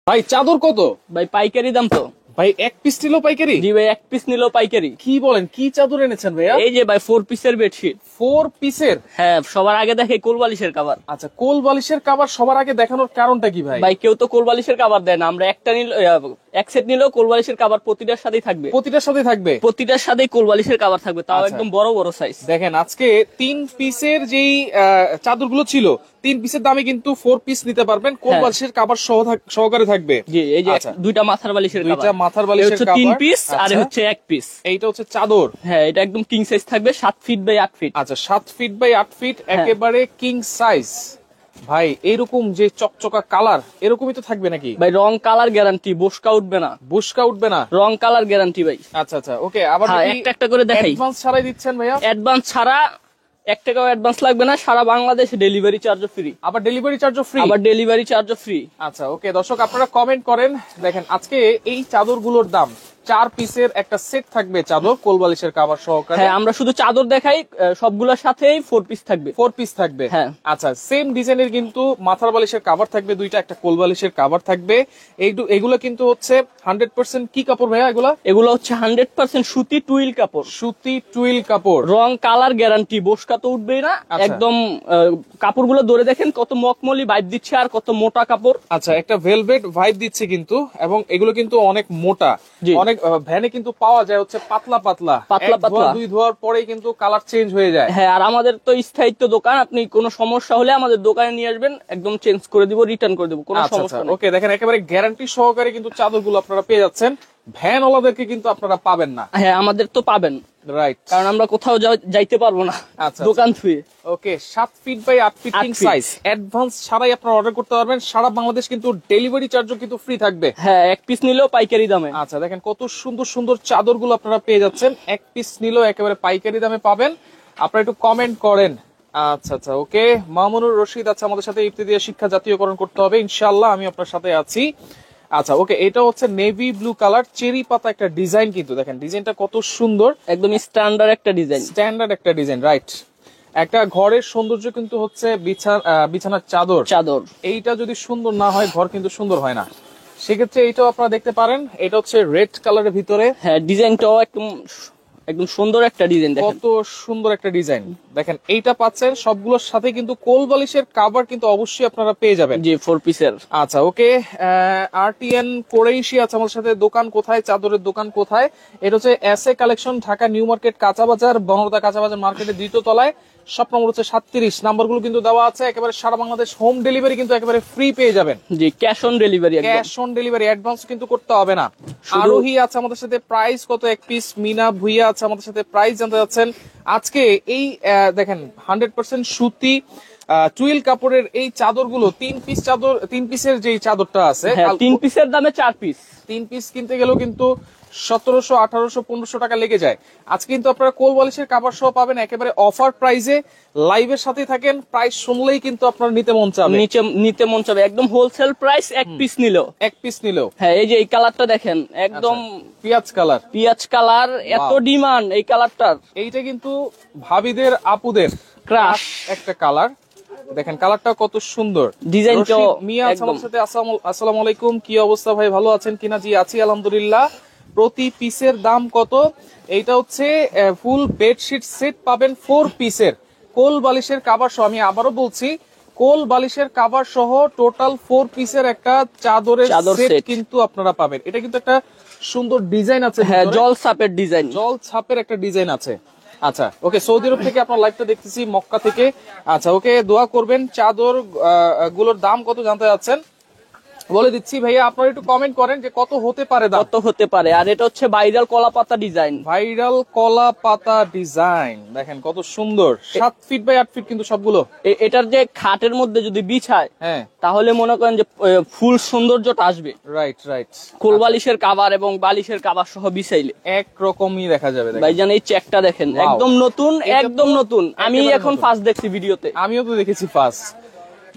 ভাই চাদর কত? ভাই পাইকারি দাম তো। ভাই এক পিস নিল পাইকারি? জি ভাই, এক পিস নিল পাইকারি। কি বলেন, কি চাদর এনেছেন ভাইয়া? এই যে ভাই 4 পিসের বেডশিট। 4 পিসের? হ্যাঁ, সবার আগে দেখে কোল বালিশের কভার। আচ্ছা, কোল বালিশের কভার সবার আগে দেখানোর কারণটা কি ভাই? ভাই কেউ তো কোল বালিশের কভার দেয় না, আমরা একটা নিল, এক সেট নিলেও কোল বালিশের কভার প্রতিটার সাথেই থাকবে। প্রতিটার সাথে থাকবে? প্রতিটার সাথেই কোল বালিশের কভার থাকবে, তাও একদম বড় বড় সাইজ। দেখেন আজকে 3 পিসের যেই চাদরগুলো ছিল, 3 পিসের দামে কিন্তু 4 পিস নিতে পারবেন, কোল বালিশের কভার সহকারে থাকবে। জি, এই যে দুইটা মাথার বালিশের কভার, দুইটা মাথার বালিশের কভার 3 পিস আর হচ্ছে 1 পিস। এইটা হচ্ছে চাদর। হ্যাঁ, এটা একদম কিং সাইজ থাকবে, 7 ফিট বাই 8 ফিট। আচ্ছা, 7 ফিট বাই 8 ফিট, একেবারে কিং সাইজ। ভাই এরকম যে চকচকা কালার এরকমই তো থাকবে নাকি? ভাই রং কালার গ্যারান্টি, বসকা উঠবে না। বুশকা উঠবে না? রং কালার গ্যারান্টি ভাই। আচ্ছা আচ্ছা, ওকে। আবার একটা একটা করে দেখাই। অ্যাডভান্স ছাড়াই দিচ্ছেন ভাইয়া? অ্যাডভান্স ছাড়া 1 টাকাও অ্যাডভান্স লাগবে না, সারা বাংলাদেশে ডেলিভারি চার্জও ফ্রি। আবার ডেলিভারি চার্জও ফ্রি? আবার ডেলিভারি চার্জও ফ্রি। আচ্ছা, ওকে। দর্শক আপনারা কমেন্ট করেন। দেখেন আজকে এই চাদরগুলোর দাম 4 পিসের একটা সেট থাকবে, চাদর কোল বালিশের কভার সহকারে। হ্যাঁ, আমরা শুধু চাদর দেখাই, সবগুলোর সাথেই 4 পিস থাকবে। 4 পিস থাকবে? হ্যাঁ। আচ্ছা, সেম ডিজাইনের কিন্তু মাথার বালিশের কভার থাকবে দুইটা, একটা কোল বালিশের কভার থাকবে। এগুলো কিন্তু হচ্ছে 100% কি কাপড় ভাইয়া? এগুলো হচ্ছে 100% সুতি টুইল কাপড়। সুতি টুইল কাপড়। রং কালার গ্যারান্টি, বসকা তো উঠবেই না। একদম কাপড়গুলো ধরে দেখেন কত মকমলি ভাইব দিচ্ছে আর কত মোটা কাপড়। আচ্ছা, একটা ভেলভেট ভাইব দিচ্ছে কিন্তু, এবং এগুলো কিন্তু অনেক মোটা। অনেক ভ্যানে কিন্তু পাওয়া যায় হচ্ছে পাতলা পাতলা, দুই ধোয়ার পরেই কিন্তু কালার চেঞ্জ হয়ে যায়। হ্যাঁ, আর আমাদের তো স্থায়িত্ব দোকান, আপনি কোনো সমস্যা হলে আমাদের দোকানে নিয়ে আসবেন, একদম চেঞ্জ করে দিব, রিটার্ন করে দিব, কোনো সমস্যা নেই। ওকে, দেখেন একেবারে গ্যারান্টি সহকারে কিন্তু চাদরগুলো আপনারা পেয়ে যাচ্ছেন। ভ্যান ওলাদেরকে কিন্তু আপনারা পাবেন না। হ্যাঁ, আমাদের তো পাবেন, রাইট, কারণ আমরা কোথাও যাইতে পারবো না দোকান থুয়ে। Okay, 7 feet by 8 feet king size. Advance ছাড়াই আপনারা অর্ডার করতে পারবেন, সারা বাংলাদেশ কিন্তু ডেলিভারি চার্জও কিন্তু ফ্রি থাকবে। হ্যাঁ, এক পিস নিলেও পাইকারি দামে। আচ্ছা, দেখেন কত সুন্দর সুন্দর চাদরগুলো আপনারা পেয়ে যাচ্ছেন, এক পিস নিলেও একেবারে পাইকারি দামে পাবেন। আপনারা একটু কমেন্ট করেন। আচ্ছা আচ্ছা, ওকে। মামুনুর রশিদ আছে আমাদের সাথে, ইফতি শিক্ষা জাতীয়করণ করতে হবে ইনশাআল্লাহ, আমি আপনার সাথে আছি। আচ্ছা, ওকে, এটা হচ্ছে নেভি ব্লু কালার, চেরি পাতা একটা ডিজাইন, কিন্তু দেখেন ডিজাইনটা কত সুন্দর, একদম স্ট্যান্ডার্ড একটা ডিজাইন। স্ট্যান্ডার্ড একটা ডিজাইন, রাইট। একটা ঘরের সৌন্দর্য কিন্তু হচ্ছে বিছানার চাদর। এইটা যদি সুন্দর না হয়, ঘর কিন্তু সুন্দর হয় না। সেক্ষেত্রে এইটাও আপনারা দেখতে পারেন। এটা হচ্ছে রেড কালারের ভিতরে। হ্যাঁ, ডিজাইনটাও একদম সুন্দর একটা ডিজাইন, কত সুন্দর একটা ডিজাইন। দেখেন এইটা পাচ্ছেন, সবগুলোর সাথে কিন্তু কোল বালিশের কভার কিন্তু অবশ্যই আপনারা পেয়ে যাবেন। জি, 4 পিসের। আচ্ছা, ওকে। আরটিএন কোরেশি আছে আমাদের সাথে। দোকান কোথায়? চাদরের দোকান কোথায়? এটা হচ্ছে SA collection, Dhaka new market কাঁচা বাজার, বনলতা কাঁচা বাজার মার্কেটের 2য় তলায়। শপ নম্বর হচ্ছে 37। নাম্বারগুলো কিন্তু দেওয়া আছে। একেবারে সারা বাংলাদেশ হোম ডেলিভারি কিন্তু একেবারে ফ্রি পেয়ে যাবেন। জি, cash on delivery. Cash on delivery, advance কিন্তু করতে হবে না। আরোহী আছে আমাদের সাথে, প্রাইস কত এক পিস? মিনা ভুইয়া আছে আমাদের সাথে, প্রাইস জানতে যাচ্ছেন। আজকে এই দেখেন 100% সুতি টুইল কাপড়ের এই চাদরগুলো 3 পিস চাদর, 3 পিসের যে চাদরটা আছে, 3 পিসের দামে 4 পিস। 3 পিস কিনতে গেলেও কিন্তু 1700, 1800, 1500 টাকা লেগে যায়। আজকে কিন্তু আপনারা কোল বালিশের কভার সহ পাবেন একেবারে অফার প্রাইসে। লাইভের সাথে থাকেন, প্রাইস শুনলেই কিন্তু আপনার নিতে মন চাবে। একদম হোলসেল প্রাইস, এক পিস নিলেও। হ্যাঁ, এই যে এই কালারটা দেখেন, একদম পিয়াজ কালার, এত ডিমান্ড এই কালারটার। এইটা কিন্তু ভাবিদের আপুদের ক্রাশ একটা কালার। দেখেন কালারটা কত সুন্দর, ডিজাইনটা। মিয়া আমার সাথে, আসসালামু আলাইকুম, কি অবস্থা ভাই, ভালো আছেন কিনা? জি আছি আলহামদুলিল্লাহ। প্রতি পিসের দাম কত? এইটা হচ্ছে ফুল বেডশিট সেট পাবেন 4 পিসের, কোল বালিশের কভার সহ। আমি আবারও বলছি, কোল বালিশের কভার সহ টোটাল 4 পিসের একটা চাদরের সেট কিন্তু আপনারা পাবেন। এটা কিন্তু একটা সুন্দর ডিজাইন আছে। হ্যাঁ, জল ছাপের একটা ডিজাইন আছে। আচ্ছা, ওকে। সৌদি আরব থেকে আপনার লাইভটা দেখতেছি, মক্কা থেকে। আচ্ছা, ওকে, দোয়া করবেন। চাদর গুলোর দাম কত জানতে চাচ্ছেন? বলে দিচ্ছি ভাইয়া, আপনারা একটু কমেন্ট করেন যে কত হতে পারে দাম। আর এটা হচ্ছে ভাইরাল কলা পাতা ডিজাইন। দেখেন কত সুন্দর, 7 ফিট বাই 8 ফিট কিন্তু সবগুলো। এটার যে খাটের মধ্যে যদি বিছায়, হ্যাঁ, তাহলে মনে করেন যে ফুল সৌন্দর্যটা আসবে। রাইট। কোল বালিশের কভার এবং বালিশের কভার সহ বিছাইলে একরকমই দেখা যাবে। ভাইজান এই চেকটা দেখেন, একদম নতুন। আমি এখন ফার্স্ট দেখছি ভিডিওতে। আমিও তো দেখেছি ফার্স্ট।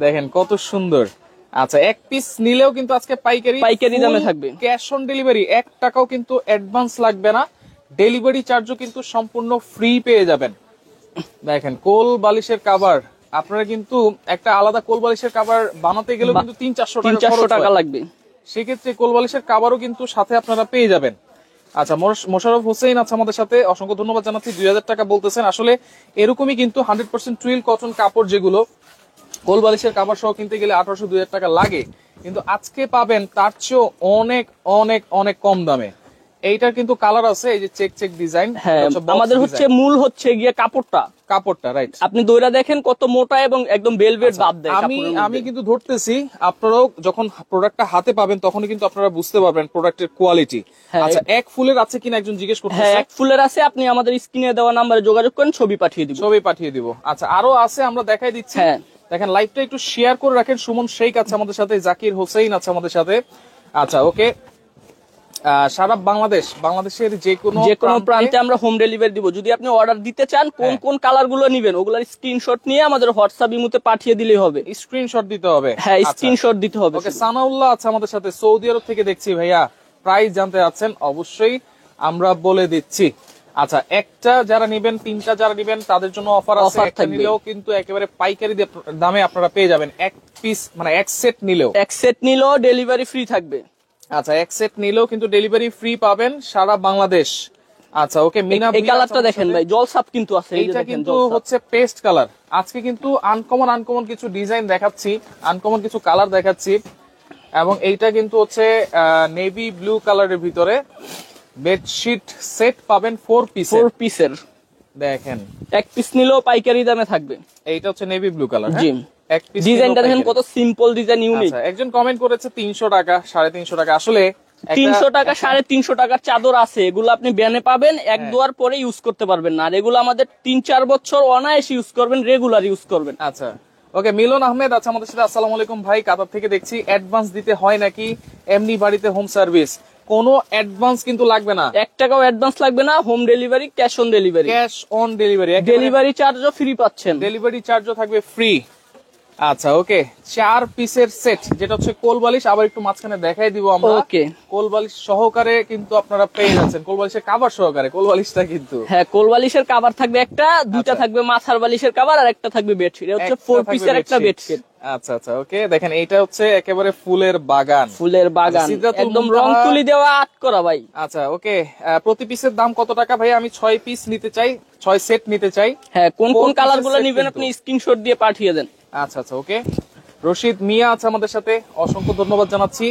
দেখেন কত সুন্দর। আচ্ছা, এক পিস নিলেও কিন্তু আজকে পাইকারি দামে থাকবে। ক্যাশ অন ডেলিভারি, 1 টাকাও কিন্তু অ্যাডভান্স লাগবে না। ডেলিভারি চার্জও কিন্তু সম্পূর্ণ ফ্রি পেয়ে যাবেন। দেখেন কোল বালিশের কভার, আপনারা কিন্তু একটা আলাদা কোল বালিশের কভার বানাতে গেলেও কিন্তু 300-400 টাকা লাগবে। সেক্ষেত্রে কোলবালিশের কাভারও কিন্তু সাথে আপনারা পেয়ে যাবেন। আচ্ছা, মোশাররফ হোসেন আছে আমাদের সাথে, অসংখ্য ধন্যবাদ জানাচ্ছি। 2000 টাকা বলতেছেন। আসলে এরকমই কিন্তু 100% টুইল কটন কাপড়, যেগুলো কোলবালিশের কাভার সহ কিনতে গেলে 1800-2000 টাকা লাগে, কিন্তু আজকে পাবেন তার চেয়েও অনেক অনেক অনেক কম দামে। এইটার কিন্তু কালার আছে, এই যে চেক চেক ডিজাইন। হ্যাঁ, আমাদের হচ্ছে মূল হচ্ছে গিয়ে কাপড়টা রাইট। আপনি দইরা দেখেন কত মোটা এবং একদম ভেলভেট ভাব দেয়। আমি কিন্তু ধরতেছি, আপনারাও যখন প্রোডাক্টটা হাতে পাবেন তখন কিন্তু আপনারা বুঝতে পারবেন প্রোডাক্টের কোয়ালিটি। আচ্ছা, এক ফুলের আছে কিনা একজন জিজ্ঞেস করতেছে। হ্যাঁ, এক ফুলের আছে, আপনি আমাদের স্ক্রিনে দেওয়া নাম্বারে যোগাযোগ করেন, ছবি পাঠিয়ে দিব। আচ্ছা, আরো আছে, আমরা দেখাই দিচ্ছি। দেখেন, লাইভটা একটু শেয়ার করে রাখেন। সুমন শেখ আছে আমাদের সাথে, জাকির হোসেন আছে আমাদের সাথে। আচ্ছা, ওকে। সারা বাংলাদেশের যে কোনো প্রান্তে আমরা হোম ডেলিভারি দিব। যদি আপনি অর্ডার দিতে চান, কোন কোন কালার গুলো নিবেন ওগুলোর স্ক্রিনশট নিয়ে আমাদের হোয়াটসঅ্যাপ ইমোতে পাঠিয়ে দিলেই হবে। স্ক্রিনশট দিতে হবে? হ্যাঁ, স্ক্রিনশট দিতে হবে। ওকে, সানাউল্লাহ আছে আমাদের সাথে, সৌদি আরব থেকে দেখছি। ভাইয়া প্রাইস জানতে চাচ্ছেন, অবশ্যই আমরা বলে দিচ্ছি। আচ্ছা, একটা যারা নিবেন, তিনটা যারা নিবেন তাদের জন্য অফার আছে। একটা নিলেও কিন্তু একেবারে পাইকারি দামে আপনারা পেয়ে যাবেন। এক পিস মানে এক সেট নিলেও ডেলিভারি ফ্রি থাকবে। আচ্ছা, এক সেট নিলেও কিন্তু ডেলিভারি ফ্রি পাবেন সারা বাংলাদেশ। আচ্ছা, ওকে। মিনা, এই কালারটা দেখেন ভাই, জলসাপ কিন্তু আছে। এইটা কিন্তু হচ্ছে পেস্ট কালার। আজকে কিন্তু আনকমন কিছু ডিজাইন দেখাচ্ছি, আনকমন কিছু কালার দেখাচ্ছি। এবং এইটা কিন্তু হচ্ছে নেভি ব্লু কালারের ভিতরে বেডশিট সেট পাবেন 4 পিসের। দেখেন, এক পিস নিলেও পাইকারি দামে থাকবে। এইটা হচ্ছে নেভি ব্লু কালার। জি, এক পিস ডিজাইনটা দেখেন কত সিম্পল ডিজাইন, ইউনিক। একজন কমেন্ট করেছে 300 টাকা, 350 টাকা। আসলে 300 টাকা 350 টাকার চাদর আছে, এগুলো আপনি ব্যানে পাবেন, এক দুয়ার পরে ইউজ করতে পারবেন না। আর এগুলো আমাদের 3-4 বছর অনায়াসে ইউজ করবেন, রেগুলার ইউজ করবেন। আচ্ছা, ওকে। মিলন আহমেদ আছে আমাদের সাথে, আসসালামু আলাইকুম ভাই, কাতার থেকে দেখছি। অ্যাডভান্স দিতে হয় নাকি এমনি বাড়িতে হোম সার্ভিস? কোনো অ্যাডভান্স কিন্তু লাগবে না, 1 টাকাও অ্যাডভান্স লাগবে না। Home delivery, cash on delivery. Delivery চার্জও ফ্রি পাচ্ছেন, ডেলিভারি চার্জও থাকবে ফ্রি। আচ্ছা, ওকে। 4 পিসের সেট, যেটা হচ্ছে কোলবালিশ। আবার একটু মাঝখানে দেখাই দিব আমরা। ওকে, কোলবালিশ সহকারে কিন্তু আপনারা পেয়ে যাচ্ছেন, কোলবালিশের কভার সহকারে। কোলবালিশটা কিন্তু, হ্যাঁ, কোলবালিশের কভার থাকবে একটা, দুইটা থাকবে মাথার বালিশের কভার, আর একটা থাকবে বেডশিট। এটা হচ্ছে 4 পিসের একটা বেডশিট। আচ্ছা আচ্ছা, ওকে। দেখেন, এইটা হচ্ছে একেবারে ফুলের বাগান, একদম রং তুলি দেওয়া আট করা ভাই। আচ্ছা, ওকে। প্রতি পিসের দাম কত টাকা ভাই? আমি 6 পিস নিতে চাই, 6 সেট নিতে চাই। হ্যাঁ, কোন কোন কালার গুলো নিবেন আপনি স্ক্রিনশট দিয়ে পাঠিয়ে দেন। আচ্ছা আচ্ছা, ওকে। রশিদ মিয়া আছে আমাদের সাথে, অসংখ্য ধন্যবাদ জানাচ্ছি।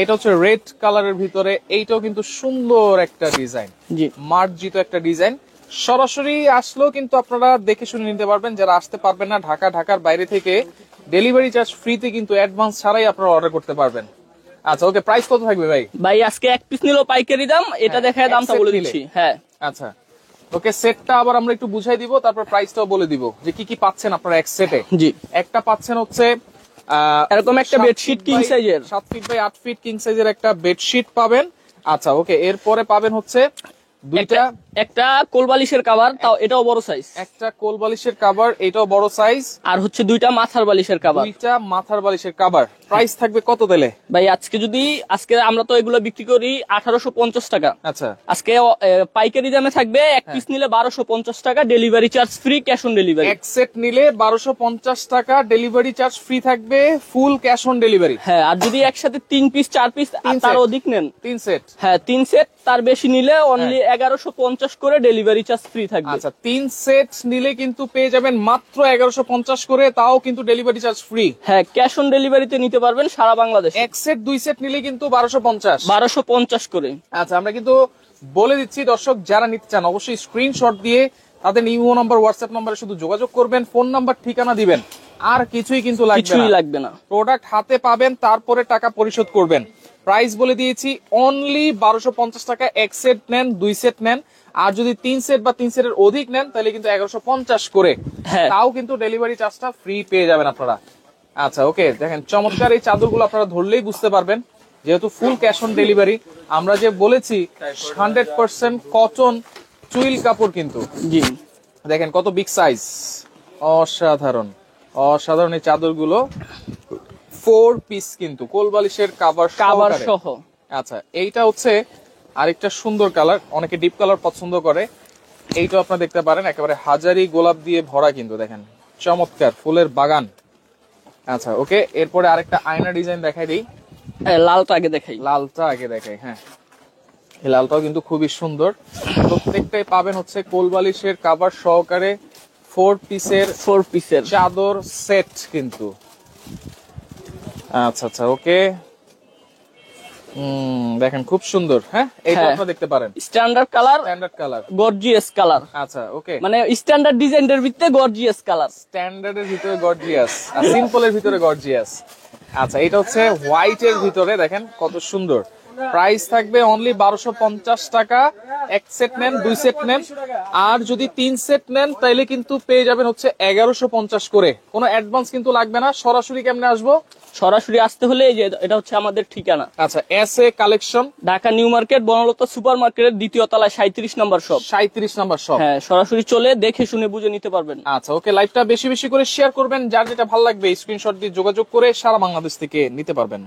এটা হচ্ছে রেড কালারের ভিতরে, এইটাও কিন্তু সুন্দর একটা ডিজাইন, জি, মার্জিত একটা ডিজাইন। সরাসরি আসলেও কিন্তু আপনারা দেখে শুনে নিতে পারবেন। যারা আসতে পারবেন না, ঢাকার বাইরে থেকে ডেলিভারি চার্জ ফ্রিতে কিন্তু অ্যাডভান্স ছাড়াই আপনারা অর্ডার করতে পারবেন। আচ্ছা, ওকে। প্রাইস কত থাকবে ভাই? ভাই আজকে এক পিস নিলেও পাইকারি দাম, এটা দেখায় দামটা বলে দিচ্ছি। হ্যাঁ, আচ্ছা, ওকে। সেটটা আবার আমরা একটু বুঝাই দিব, তারপর প্রাইসটাও বলে দিব যে কি কি পাচ্ছেন আপনারা এক সেটে। জি, একটা পাচ্ছেন হচ্ছে এরকম একটা বেডশিট কিং সাইজের, 7 ফিট বাই 8 ফিট কিং সাইজের একটা বেডশিট পাবেন। আচ্ছা, ওকে। এরপরে পাবেন হচ্ছে একটা কোলবালিশের কভার, তাও এটাও বড় সাইজ। একটা কোলবালিশের কভার, এটাও বড় সাইজ। আর হচ্ছে দুইটা মাথার বালিশের কভার। প্রাইস থাকবে কত দিলে ভাই? আজকে আমরা তো এগুলো বিক্রি করি 1850 টাকা। আচ্ছা, আজকে পাইকারি দামে থাকবে, এক পিস নিলে 1250 টাকা, delivery charge free, cash on delivery. এক সেট নিলে 1250 টাকা, ডেলিভারি চার্জ ফ্রি থাকবে, ফুল ক্যাশ অন ডেলিভারি। হ্যাঁ, আর যদি একসাথে 3 পিস 4 পিস তার অধিক নেন, 3 সেট, হ্যাঁ 3 সেট তার বেশি নিলে অনলি 1150 করে ডেলিভারি চার্জ ফ্রি থাকবে। আচ্ছা, 3 সেট নিলে কিন্তু পেয়ে যাবেন মাত্র 1150 করে, তাও কিন্তু ডেলিভারি চার্জ ফ্রি। হ্যাঁ, ক্যাশ অন ডেলিভারিতে নিতে পারবেন সারা বাংলাদেশ। এক সেট 2 সেট নিলে কিন্তু 1250 করে। আচ্ছা, আমরা কিন্তু বলে দিচ্ছি দর্শক, যারা নিতে চান অবশ্যই স্ক্রিনশট দিয়ে তাদের ইমো নাম্বার, হোয়াটসঅ্যাপ নাম্বারে শুধু যোগাযোগ করবেন, ফোন নাম্বার, ঠিকানা দিবেন, আর কিছুই কিন্তু লাগবে না। প্রোডাক্ট হাতে পাবেন, তারপরে টাকা পরিশোধ করবেন। প্রাইস বলে দিয়েছি, অনলি 1250 টাকা। এক সেট নেন, 2 সেট নেন, আর যদি 3 সেট বা 3 সেটের অধিক নেন তাহলে কিন্তু 1150 করে, তাও কিন্তু ডেলিভারি চার্জটা ফ্রি পেয়ে যাবেন আপনারা। আচ্ছা, ওকে। দেখেন, চমৎকার এই চাদরগুলো আপনারা ধরলেই বুঝতে পারবেন, যেহেতু ফুল ক্যাশ অন ডেলিভারি। আমরা যে বলেছি 100% কটন টুইল কাপড় কিন্তু। জি, দেখেন কত বিগ সাইজ, অসাধারণ অসাধারণ এই চাদরগুলো। 4 পিস কিন্তু, কোলবালিশের কভার সহ। আচ্ছা, এইটা হচ্ছে আরেকটা সুন্দর কালার, অনেকে ডিপ কালার পছন্দ করে। এইটা আপনারা দেখতে পারেন, একেবারে হাজারি গোলাপ দিয়ে ভরা কিন্তু, দেখেন চমৎকার ফুলের বাগান। আচ্ছা, ওকে। এরপরে আরেকটা আয়না ডিজাইন দেখাই দিই। লালটা আগে দেখাই। লালটা আগে দেখাই, হ্যাঁ এই লালটাও কিন্তু খুবই সুন্দর। প্রত্যেকটাই পাবেন হচ্ছে কোলবালিশের কাভার সহকারে 4 পিসের চাদর সেট কিন্তু। আচ্ছা আচ্ছা ওকে, দেখেন খুব সুন্দর। হ্যাঁ এইটা আপনারা দেখতে পারেন, স্ট্যান্ডার্ড কালার, গর্জিয়াস কালার। আচ্ছা ওকে, মানে স্ট্যান্ডার্ড ডিজাইনের ভিতরে গর্জিয়াস কালার, স্ট্যান্ডার্ডের ভিতরে গর্জিয়াস আর সিম্পলের ভিতরে গর্জিয়াস। আচ্ছা এটা হচ্ছে হোয়াইটের ভিতরে, দেখেন কত সুন্দর। প্রাইস থাকবে অনলি 1250 টাকা। এক সেট নেন, 2 সেট নেন, আর যদি 3 সেট নেন তাইলে কিন্তু পেয়ে যাবেন হচ্ছে 1150 করে। কোনো অ্যাডভান্স কিন্তু লাগবে না। সরাসরি কেমনে আসবো? সরাসরি আসতে হলে এই যে এটা হচ্ছে আমাদের ঠিকানা। আচ্ছা, S a collection, Dhaka new market, Banalata super মার্কেটের 2য় তলায় 37 নম্বর শপ। 37 নম্বর শপ। হ্যাঁ, সরাসরি চলে দেখে শুনে বুঝে নিতে পারবেন। আচ্ছা ওকে, লাইভটা বেশি বেশি করে শেয়ার করবেন। যার যেটা ভালো লাগবে স্ক্রিনশট দিয়ে যোগাযোগ করে সারা বাংলাদেশ থেকে নিতে পারবেন।